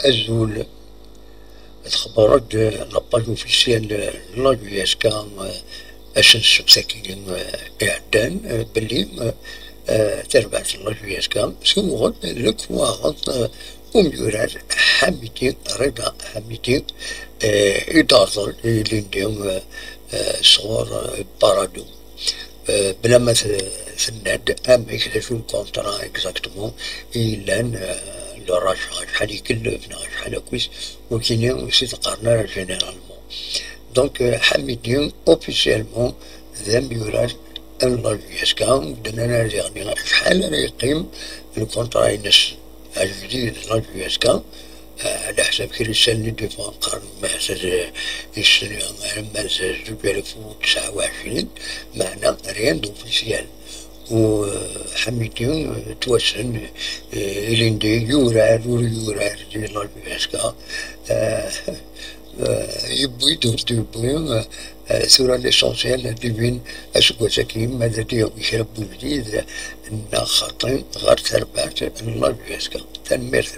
أزول تخبرت لاباج اوفيسيال لاجوياسكا أسن سبساكين إعدان بلي تربعت لاجوياسكا سوغن لكواغن أميورات حميدين رضا حميدين إدارة لندن صور بارادو بلا ما ثناد أم يكتشفون كونترا إكزاكتومون إلا لراج شحال يكلف شحال كويس وكاين سي تقارنا جينيرالمون دونك حميدين اوفيسيالمون ذا ميورات ان لاجياسكا بدنا يعني شحال يقيم الكونترا ينس الجديد لاجياسكا على حسب كل سنة دفع قرن مأساس السنة مأساس 2029 معنا ريان دوفيسيال وحميدين توسن إليندي يورار دي لاجياسكا يبوي يبوي ثورة ليسونسيال ديفين أسكو ساكين ماذا ديو يشربو جديد نا خاطين غير تربات لاجياسكا تنمير